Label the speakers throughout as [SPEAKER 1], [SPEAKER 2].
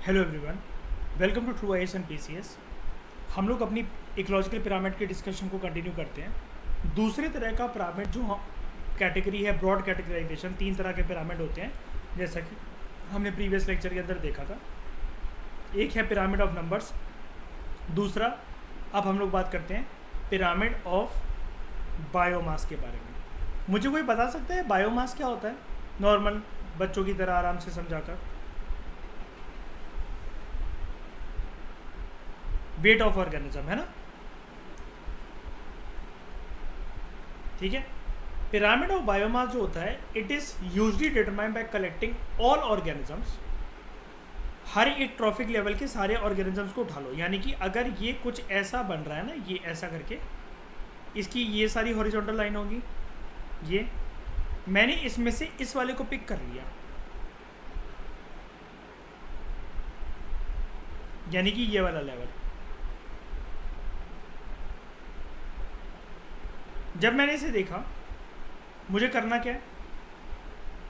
[SPEAKER 1] Hello everyone, welcome to true IAS and PCS. हम लोग अपनी इकोलॉजिकल पिरामिड के डिस्कशन को कंटिन्यू करते हैं। दूसरे तरह का पिरामिड जो कैटेगरी है, ब्रॉड कैटेगराइजेशन, 3 तरह के पिरामिड होते हैं जैसा कि हमने प्रीवियस लेक्चर के अंदर देखा था। एक है पिरामिड ऑफ नंबर्स, दूसरा अब हम लोग बात करते हैं पिरामिड ऑफ बायोमास के बारे में। मुझे कोई बता सकता है बायोमास क्या होता है, नॉर्मल बच्चों की तरह आराम से समझाकर? वेट ऑफ ऑर्गेनिज्म है ना, ठीक है। पिरामिड ऑफ बायोमास जो होता है, it is usually determined by collecting all organisms. हर एक ट्रॉफिक लेवल के सारे ऑर्गेनिजम्स को उठा लो, यानी कि अगर ये कुछ ऐसा बन रहा है ना, ये ऐसा करके इसकी ये सारी हॉरिजॉन्टल लाइन होगी, ये मैंने इसमें से इस वाले को पिक कर लिया, यानी कि ये वाला लेवल। जब मैंने इसे देखा, मुझे करना क्या है,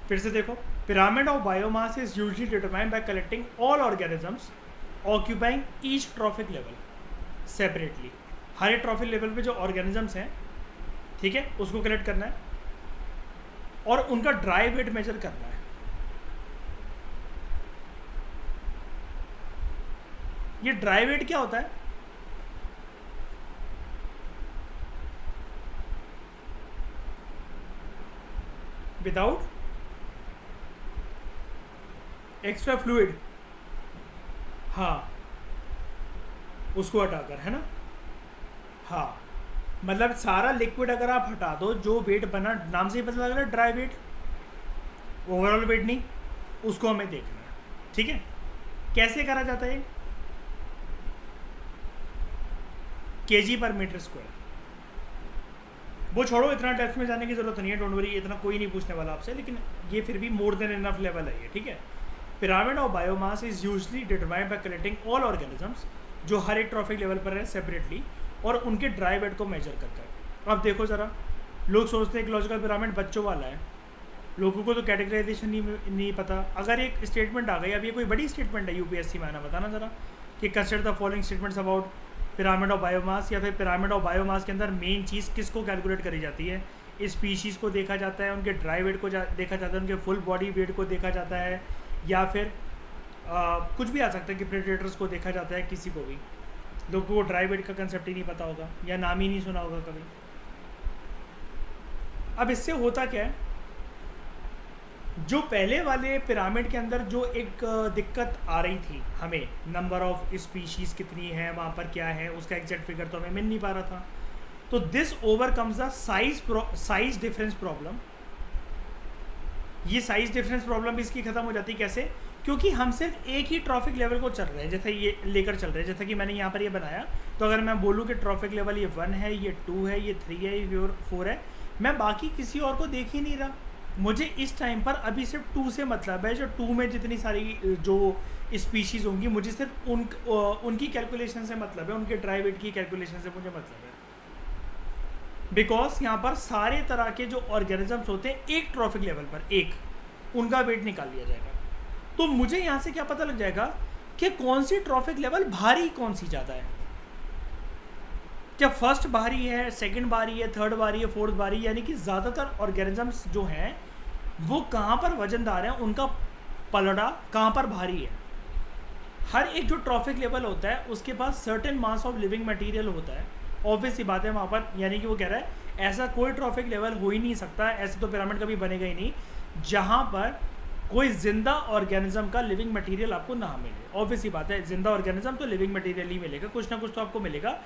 [SPEAKER 1] फिर से देखो। Pyramid of biomass is usually determined by collecting all organisms occupying each trophic level separately. हर एक ट्रॉफिक लेवल पे जो ऑर्गेनिजम्स हैं, ठीक है, उसको कलेक्ट करना है और उनका ड्राई वेट मेजर करना है। ये ड्राई वेट क्या होता है? विदाउट एक्स्ट्रा फ्लूइड, हाँ, उसको हटाकर, है ना। हाँ, मतलब सारा लिक्विड अगर आप हटा दो, जो वेट बना, नाम से ही पता लग रहा है ड्राई वेट, ओवरऑल वेट नहीं, उसको हमें देखना है, ठीक है। कैसे करा जाता है? केजी पर मीटर स्क्वायर। वो छोड़ो, इतना डेप्थ में जाने की जरूरत नहीं है, डोंट वरी, इतना कोई नहीं पूछने वाला आपसे, लेकिन ये फिर भी मोर देन इनफ लेवल है ये, ठीक है। Pyramid of biomass is usually determined by collecting all organisms, जो हर एक ट्रॉफिक लेवल पर है सेपरेटली, और उनके ड्राई वेट को मेजर करता है। अब देखो ज़रा, लोग सोचते हैं इकोलॉजिकल पिरामिड बच्चों वाला है, लोगों को तो कैटेगराइजेशन नहीं पता। अगर एक स्टेटमेंट आ गई, अब ये कोई बड़ी स्टेटमेंट है यूपीएससी में आना, बताना ज़रा कि consider the following statements about pyramid of biomass, या फिर पिरामिड ऑफ बायोमास के अंदर मेन चीज़ किसको कैलकुलेट करी जाती है? स्पीशीज़ को देखा जाता है, उनके ड्राई वेट को देखा जाता है, उनके फुल बॉडी वेट को देखा जाता है, या फिर कुछ भी आ सकता है कि प्रेडेटर्स को देखा जाता है। किसी को भी, लोगों को ड्राई वेट का कंसेप्ट ही नहीं पता होगा या नाम ही नहीं सुना होगा कभी। अब इससे होता क्या है, जो पहले वाले पिरामिड के अंदर जो एक दिक्कत आ रही थी हमें, नंबर ऑफ स्पीशीज़ कितनी है, वहाँ पर क्या है, उसका एग्जैक्ट फिगर तो हमें मिल नहीं पा रहा था। तो this overcomes the size difference problem. ये साइज डिफरेंस प्रॉब्लम इसकी खत्म हो जाती है। कैसे? क्योंकि हम सिर्फ एक ही ट्रॉफिक लेवल को चल रहे हैं, जैसे ये लेकर चल रहे हैं, जैसा कि मैंने यहाँ पर ये बनाया। तो अगर मैं बोलूँ कि ट्रॉफिक लेवल ये 1 है, ये 2 है, ये 3 है, ये 4 है, मैं बाकी किसी और को देख ही नहीं रहा। मुझे इस टाइम पर अभी सिर्फ 2 से मतलब है, जो 2 में जितनी सारी जो स्पीशीज़ होंगी, मुझे सिर्फ उनकी कैलकुलेशन से मतलब है, उनके ड्राई वेट की कैलकुलेशन से मुझे मतलब है। बिकॉज यहाँ पर सारे तरह के जो ऑर्गेनिजम्स होते हैं एक ट्रॉफिक लेवल पर, एक उनका वेट निकाल लिया जाएगा। तो मुझे यहाँ से क्या पता लग जाएगा कि कौन सी ट्रॉफिक लेवल भारी, कौन सी ज़्यादा है। क्या फर्स्ट भारी है, सेकंड भारी है, थर्ड भारी है, फोर्थ भारी, यानी कि ज़्यादातर ऑर्गेनिजम्स जो हैं वो कहाँ पर वजनदार हैं, उनका पलड़ा कहाँ पर भारी है। हर एक जो ट्रॉफिक लेवल होता है उसके पास certain mass of living material होता है। ऑब्वियस सी बात है वहाँ पर, यानी कि वो कह रहा है ऐसा कोई ट्रॉफिक लेवल हो ही नहीं सकता, ऐसे तो पिरामिड कभी बनेगा ही नहीं, जहाँ पर कोई जिंदा ऑर्गेनिज्म का लिविंग मटेरियल आपको ना मिले। ऑब्वियस सी बात है, जिंदा ऑर्गेनिज्म तो लिविंग मटेरियल ही मिलेगा, कुछ ना कुछ तो आपको मिलेगा।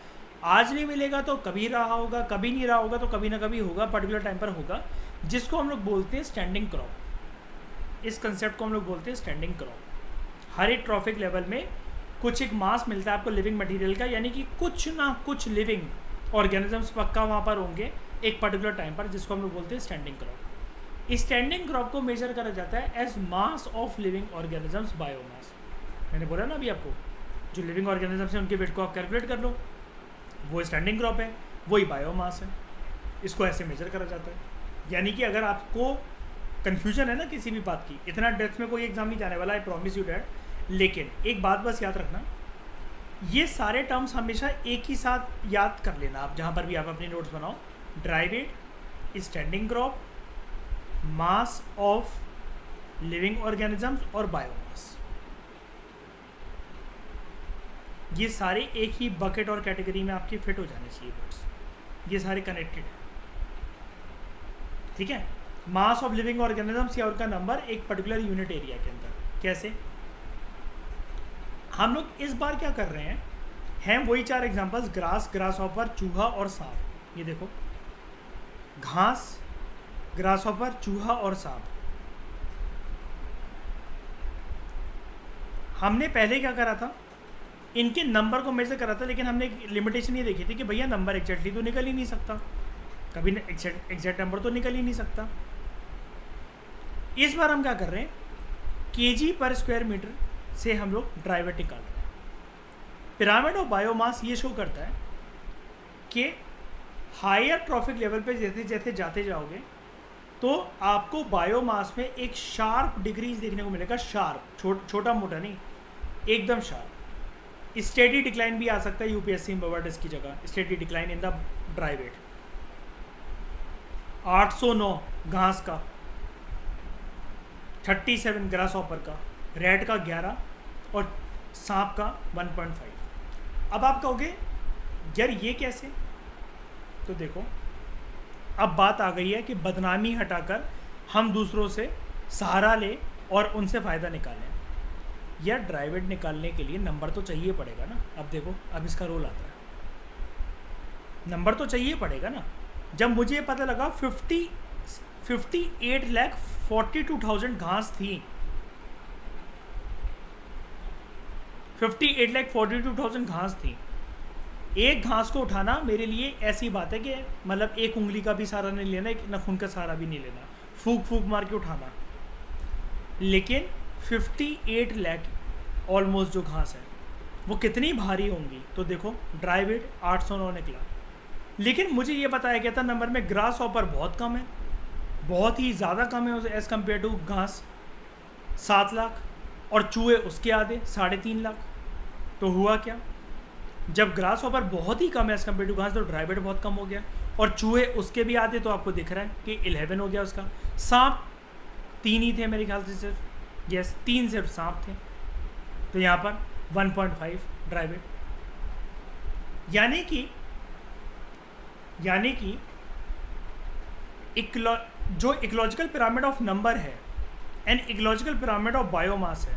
[SPEAKER 1] आज नहीं मिलेगा तो कभी रहा होगा, कभी नहीं रहा होगा तो कभी ना कभी होगा, पर्टिकुलर टाइम पर होगा, जिसको हम लोग बोलते हैं स्टैंडिंग क्रॉप। इस कंसेप्ट को हम लोग बोलते हैं स्टैंडिंग क्रॉप। हर एक ट्रॉफिक लेवल में कुछ एक मास मिलता है आपको लिविंग मटेरियल का, यानी कि कुछ ना कुछ लिविंग ऑर्गेनिजम्स पक्का वहाँ पर होंगे एक पर्टिकुलर टाइम पर, जिसको हम लोग बोलते हैं स्टैंडिंग क्रॉप। स्टैंडिंग क्रॉप को मेजर करा जाता है as mass of living organisms biomass. मैंने बोला ना अभी आपको, जो लिविंग ऑर्गेनिजम्स हैं उनके वेट को आप कैलकुलेट कर लो, वो स्टैंडिंग क्रॉप है, वही बायोमास है। इसको ऐसे मेजर करा जाता है। यानी कि अगर आपको कन्फ्यूजन है ना किसी भी बात की, इतना डेप्थ में कोई एग्जाम नहीं जाने वाला, आई प्रॉमिस यू डैट। लेकिन एक बात बस याद रखना, ये सारे टर्म्स हमेशा एक ही साथ याद कर लेना आप, जहाँ पर भी आप अपनी नोट्स बनाओ। Dry weight, standing crop, mass of living organisms और बायोमास, ये सारे एक ही बकेट और कैटेगरी में आपके फिट हो जाने चाहिए वर्ड्स, ये सारे कनेक्टेड हैं, ठीक है। मास ऑफ लिविंग ऑर्गेनिजम्स या उनका नंबर एक पर्टिकुलर यूनिट एरिया के अंदर। कैसे? हम लोग इस बार क्या कर रहे हैं वही 4 एग्जांपल्स, ग्रास, ग्रास हॉपर, चूहा और सांप। ये देखो, घास, ग्रास हॉपर, चूहा और सांप। हमने पहले क्या करा था, इनके नंबर को मेजर करा था, लेकिन हमने एक लिमिटेशन ये देखी थी कि भैया नंबर एग्जैक्टली तो निकल ही नहीं सकता, कभी एग्जैक्ट नंबर तो निकल ही नहीं सकता। इस बार हम क्या कर रहे हैं, केजी पर स्क्वायर मीटर से हम लोग ड्राई वेट निकाल रहे हैं। पिरामिड ऑफ बायोमास ये शो करता है कि हायर ट्रॉफिक लेवल पे जैसे जैसे जाते जाओगे तो आपको बायोमास में एक शार्प डिक्रीज देखने को मिलेगा। शार्प, छोटा मोटा नहीं, एकदम शार्प। स्टेडी डिक्लाइन भी आ सकता है यूपीएससी में बर्ड इसकी जगह, steady decline in the dry weight. 809 घास का, 37 ग्रास हॉपर का, रेड का 11 और सांप का 1.5। अब आप कहोगे यार ये कैसे? तो देखो, अब बात आ गई है कि बदनामी हटाकर हम दूसरों से सहारा लें और उनसे फ़ायदा निकालें। यार ड्राई वेट निकालने के लिए नंबर तो चाहिए पड़ेगा ना। अब देखो, अब इसका रोल आता है, नंबर तो चाहिए पड़ेगा ना। जब मुझे ये पता लगा 58,42,000 घास थी, 58,42,000 घास थी। एक घास को उठाना मेरे लिए ऐसी बात है कि मतलब एक उंगली का भी सहारा नहीं लेना, एक नाखून का सहारा भी नहीं लेना, फूक फूक मार के उठाना। लेकिन 58 लाख ऑलमोस्ट जो घास है वो कितनी भारी होंगी? तो देखो, ड्राई वेट 809 निकला। लेकिन मुझे ये बताया गया था नंबर में ग्रास हॉपर बहुत कम है, बहुत ही ज़्यादा कम है एज़ कम्पेयर टू घास, 7 लाख, और चूहे उसके आधे 3.5 लाख। तो हुआ क्या, जब ग्रास हॉपर बहुत ही कम है एज़ कम्पेयर टू घास, तो ड्राई वेट बहुत कम हो गया, और चूहे उसके भी आधे, तो आपको दिख रहा है कि 11 हो गया उसका। सांप 3 ही थे मेरे ख्याल से, सिर्फ, यस 3 सिर्फ सांप थे, तो यहाँ पर 1.5 ड्राई वेट। यानी कि जो इकोलॉजिकल पिरामिड ऑफ नंबर है and ecological pyramid of biomass है,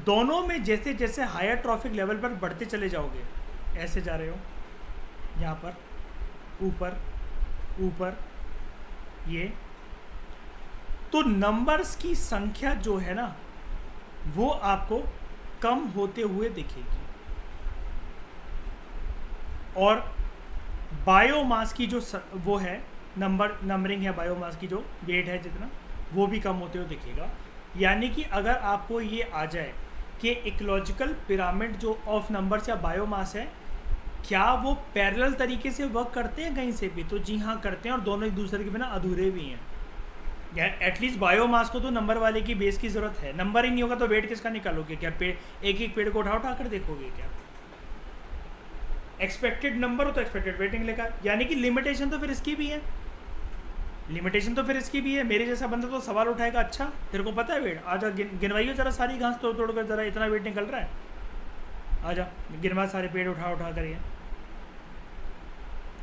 [SPEAKER 1] दोनों में जैसे जैसे हायर ट्रॉफिक लेवल पर बढ़ते चले जाओगे, ऐसे जा रहे हो यहाँ पर ऊपर ऊपर, ये तो नंबर्स की संख्या जो है ना वो आपको कम होते हुए दिखेगी, और बायोमास की जो वो है नंबरिंग है, बायोमास की जो वेट है जितना, वो भी कम होते हुए दिखेगा। यानी कि अगर आपको ये आ जाए कि इकोलॉजिकल पिरामिड जो ऑफ नंबर्स या बायोमास है, क्या वो पैरेलल तरीके से वर्क करते हैं कहीं से भी? तो जी हाँ करते हैं, और दोनों एक दूसरे के बिना अधूरे भी हैं। या एटलीस्ट बायोमास को तो नंबर वाले की बेस की ज़रूरत है, नंबर ही नहीं होगा तो वेट किसका निकालोगे? क्या पेड़, एक एक पेड़ को उठा कर देखोगे क्या? एक्सपेक्टेड नंबर हो तो एक्सपेक्टेड वेट निकलेगा। यानी कि लिमिटेशन तो फिर इसकी भी है, मेरे जैसा बंदा तो सवाल उठाएगा, अच्छा तेरे को पता है वेट, आजा गिनवाइयो जरा सारी घास तोड़ कर, जरा इतना वेट निकल रहा है, आजा गिनवा सारे पेड़ उठा कर। ये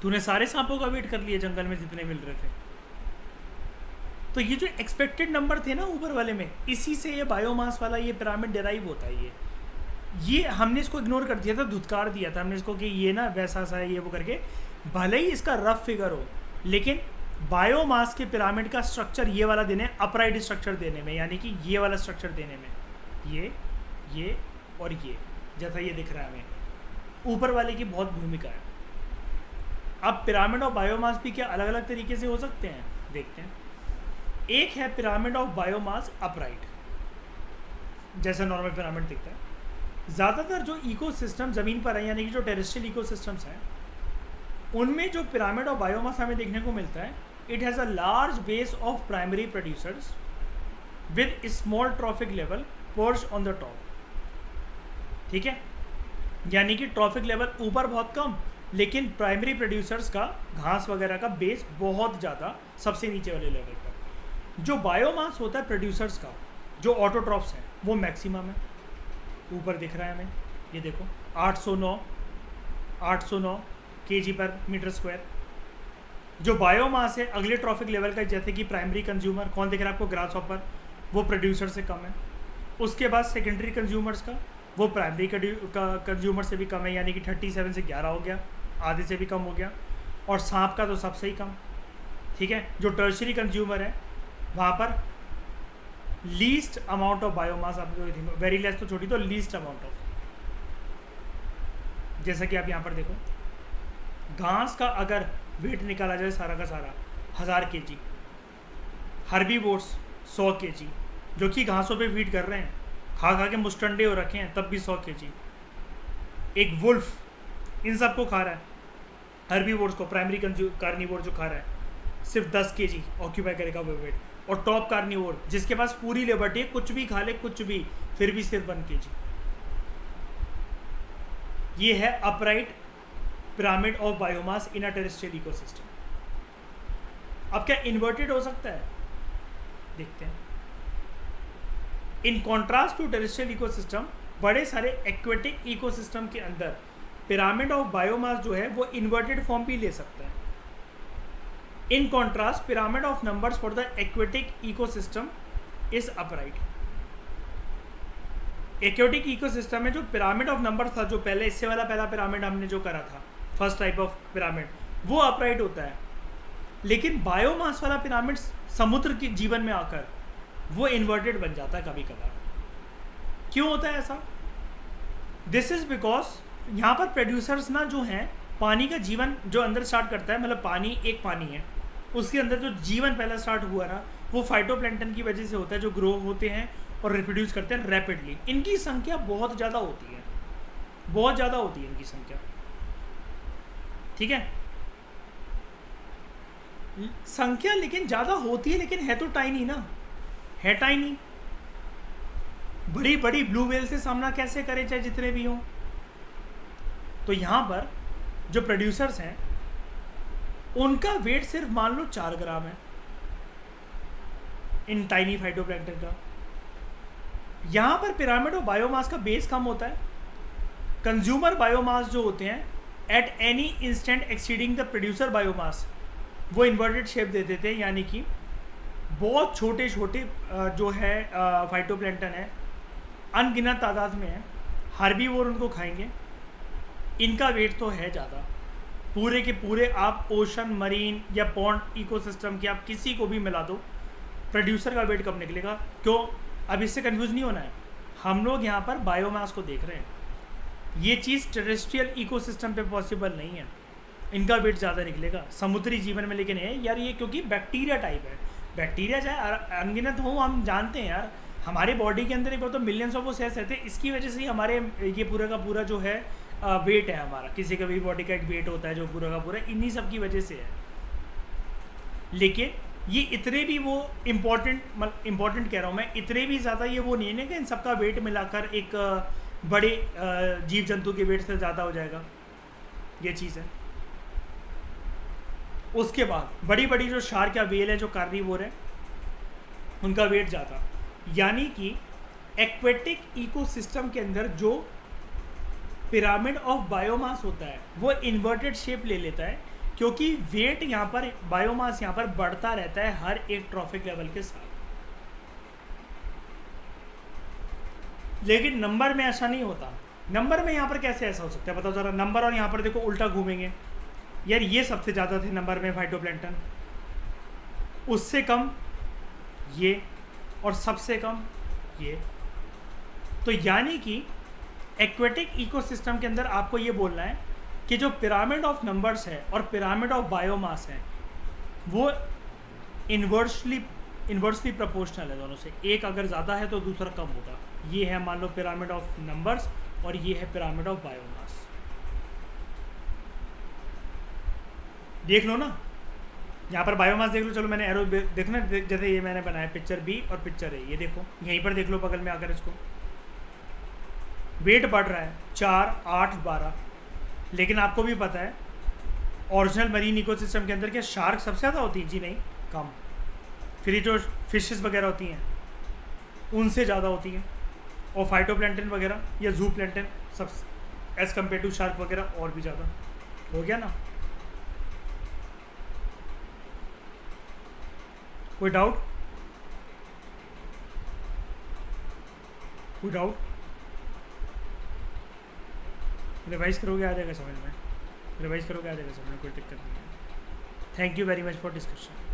[SPEAKER 1] तूने सारे सांपों का वेट कर लिया जंगल में जितने मिल रहे थे। तो ये जो एक्सपेक्टेड नंबर थे ना ऊपर वाले में, इसी से ये बायोमास वाला ये पिरामिड डेराइव होता है। ये हमने इसको इग्नोर कर दिया था, धुतकार दिया था हमने इसको कि ये ना वैसा सा है, ये वो करके, भले ही इसका रफ फिगर हो, लेकिन बायोमास के पिरामिड का स्ट्रक्चर ये वाला देने, अपराइट स्ट्रक्चर देने में, यानी कि ये वाला स्ट्रक्चर देने में, ये और ये जैसा ये दिख रहा है हमें, ऊपर वाले की बहुत भूमिका है। अब पिरामिड ऑफ बायोमास भी क्या अलग अलग तरीके से हो सकते हैं, देखते हैं। एक है पिरामिड ऑफ बायोमास अपराइट, जैसा नॉर्मल पिरामिड दिखता है। ज़्यादातर जो इकोसिस्टम ज़मीन पर है, यानी कि जो टेरेस्ट्रियल इकोसिस्टम्स हैं, उनमें जो पिरामिड ऑफ बायोमास हमें देखने को मिलता है, it has a large base of primary producers with small trophic level perch on the top. ठीक है, यानी कि ट्रॉफिक लेवल ऊपर बहुत कम, लेकिन प्राइमरी प्रोड्यूसर्स का घास वगैरह का बेस बहुत ज़्यादा सबसे नीचे वाले लेवल पर। जो बायोमास होता है प्रोड्यूसर्स का, जो ऑटोट्रॉफ्स हैं, वो मैक्सिमम है, ऊपर दिख रहा है हमें, ये देखो 809 kg पर मीटर स्क्वायर। जो बायोमास है अगले ट्रॉफिक लेवल का, जैसे कि प्राइमरी कंज्यूमर कौन दिख रहा है आपको, ग्रास हॉपर, वो प्रोड्यूसर से कम है। उसके बाद सेकेंडरी कंज्यूमर्स का, वो प्राइमरी कंज्यूमर से भी कम है, यानी कि 37 से 11 हो गया, आधे से भी कम हो गया। और सांप का तो सबसे ही कम, ठीक है। जो टर्शरी कंज्यूमर है वहाँ पर लीस्ट अमाउंट ऑफ बायोमास, आपको वेरी लेस तो छोटी, तो लीस्ट अमाउंट ऑफ, जैसा कि आप यहाँ पर देखो, घास का अगर वेट निकाला जाए सारा का सारा 1000 kg, हर्बीवोर्स 100 kg, जो कि घासों पे फीड कर रहे हैं, खा खा के मुस्टंडे हो रखे हैं, तब भी 100 kg। एक वुल्फ इन सबको खा रहा है, हर्बीवोर्स को, प्राइमरी कार्निवोर जो खा रहा है, सिर्फ 10 kg ऑक्यूपाई करेगा वो वेट। और टॉप कार्निवोर जिसके पास पूरी लिबर्टी है, कुछ भी खा ले, कुछ भी, फिर भी सिर्फ 1 kg। ये है upright pyramid of biomass in a terrestrial ecosystem. अब क्या इन्वर्टेड हो सकता है, देखते हैं। In contrast to terrestrial ecosystem, बड़े सारे एक्वेटिक इकोसिस्टम के अंदर पिरामिड ऑफ बायोमास जो है वो इन्वर्टेड फॉर्म भी ले सकता है। In contrast pyramid of numbers for the aquatic ecosystem is upright. Aquatic ecosystem में जो पिरामिड ऑफ नंबर्स था, जो पहले इससे वाला पहला पिरामिड हमने जो करा था, फर्स्ट टाइप ऑफ पिरामिड, वो अपराइट होता है। लेकिन बायोमास वाला पिरामिड समुद्र के जीवन में आकर वो इन्वर्टेड बन जाता है कभी कभार। क्यों होता है ऐसा? दिस इज बिकॉज यहाँ पर प्रोड्यूसर्स ना जो हैं, पानी का जीवन जो अंदर स्टार्ट करता है, मतलब पानी एक पानी है, उसके अंदर जो जीवन पहला स्टार्ट हुआ ना, वो फाइटोप्लैंक्टन की वजह से होता है, जो ग्रो होते हैं और रिप्रोड्यूस करते हैं रैपिडली। इनकी संख्या बहुत ज़्यादा होती है, बहुत ज़्यादा होती है इनकी संख्या, ठीक है। संख्या लेकिन ज़्यादा होती है, लेकिन है तो टाइनी ना, है टाइनी। बड़ी बड़ी ब्लू व्हेल से सामना कैसे करें, चाहे जितने भी हों। तो यहाँ पर जो प्रोड्यूसर्स हैं उनका वेट सिर्फ मान लो 4 ग्राम है इन टाइनी फाइटोप्लैंक्टन का। यहाँ पर पिरामिड ऑफ बायोमास का बेस कम होता है। कंज्यूमर बायोमास जो होते हैं at any instant exceeding the producer biomass, वो इन्वर्टेड शेप दे देते हैं, यानी कि बहुत छोटे छोटे जो है फाइटोप्लैंक्टन है, अनगिनत तादाद में है, हर्बीवोर उनको खाएंगे। इनका वेट तो है ज़्यादा, पूरे के पूरे आप ओशन, मरीन या पॉन्ड इकोसिस्टम के आप किसी को भी मिला दो, प्रोड्यूसर का वेट कम निकलेगा। क्यों? अब इससे कंफ्यूज नहीं होना है, हम लोग यहाँ पर बायोमास को देख रहे हैं, ये चीज़ टेरेस्ट्रियल इकोसिस्टम पे पॉसिबल नहीं है, इनका वेट ज़्यादा निकलेगा समुद्री जीवन में। लेकिन है यार ये क्योंकि बैक्टीरिया टाइप है, बैक्टीरिया चाहे अनगिनत हो, हम जानते हैं यार, हमारे बॉडी के अंदर एक बार तो मिलियंस ऑफ वो सेल्स रहते हैं, इसकी वजह से ही हमारे ये पूरा का पूरा जो है वेट है हमारा, किसी का भी बॉडी का एक वेट होता है जो पूरा का पूरा इन्हीं सब की वजह से है। लेकिन ये इतने भी वो इम्पोर्टेंट कह रहा हूँ मैं, इतने भी ज़्यादा ये वो नहीं है ना कि इन सबका वेट मिलाकर एक बड़े जीव जंतु के वेट से ज़्यादा हो जाएगा, ये चीज़ है। उसके बाद बड़ी बड़ी जो शार्क या वेल है जो कार्निवोर है, उनका वेट ज़्यादा, यानी कि एक्वेटिक इकोसिस्टम के अंदर जो पिरामिड ऑफ बायोमास होता है वो इन्वर्टेड शेप ले लेता है, क्योंकि वेट यहाँ पर, बायोमास यहाँ पर बढ़ता रहता है हर एक ट्रॉफिक लेवल के साथ। लेकिन नंबर में ऐसा नहीं होता। नंबर में यहाँ पर कैसे ऐसा हो सकता है बताओ ज़रा। नंबर और यहाँ पर देखो उल्टा घूमेंगे यार, ये सबसे ज़्यादा थे नंबर में फाइटोप्लैंक्टन, उससे कम ये, और सबसे कम ये। तो यानी कि एक्वेटिक इकोसिस्टम के अंदर आपको ये बोलना है कि जो पिरामिड ऑफ नंबर्स है और पिरामिड ऑफ बायोमास है वो इन्वर्सली प्रोपोर्शनल है दोनों से। एक अगर ज़्यादा है तो दूसरा कम होगा। ये है मान लो पिरामिड ऑफ नंबर्स और ये है पिरामिड ऑफ बायोमास। देख लो ना, यहाँ पर बायोमास देख लो, चलो मैंने एरो देखना, जैसे ये मैंने बनाया पिक्चर बी और पिक्चर ए, ये देखो यहीं पर देख लो बगल में आकर इसको, वेट बढ़ रहा है 4, 8, 12, लेकिन आपको भी पता है ओरिजिनल मरीन इकोसिस्टम के अंदर क्या शार्क सबसे ज़्यादा होती है? जी नहीं, कम। फिर ये जो फिशेस वगैरह होती हैं उनसे ज़्यादा होती हैं, और फाइटोप्लैंटन वगैरह या जू प्लैंटन सब एज़ कम्पेयर टू शार्क वगैरह और भी ज़्यादा। हो गया ना? कोई डाउट? कोई डाउट? रिवाइज करोगे आ जाएगा समझ में, रिवाइज करोगे आ जाएगा समझ में, कोई दिक्कत नहीं है। Thank you very much for discussion.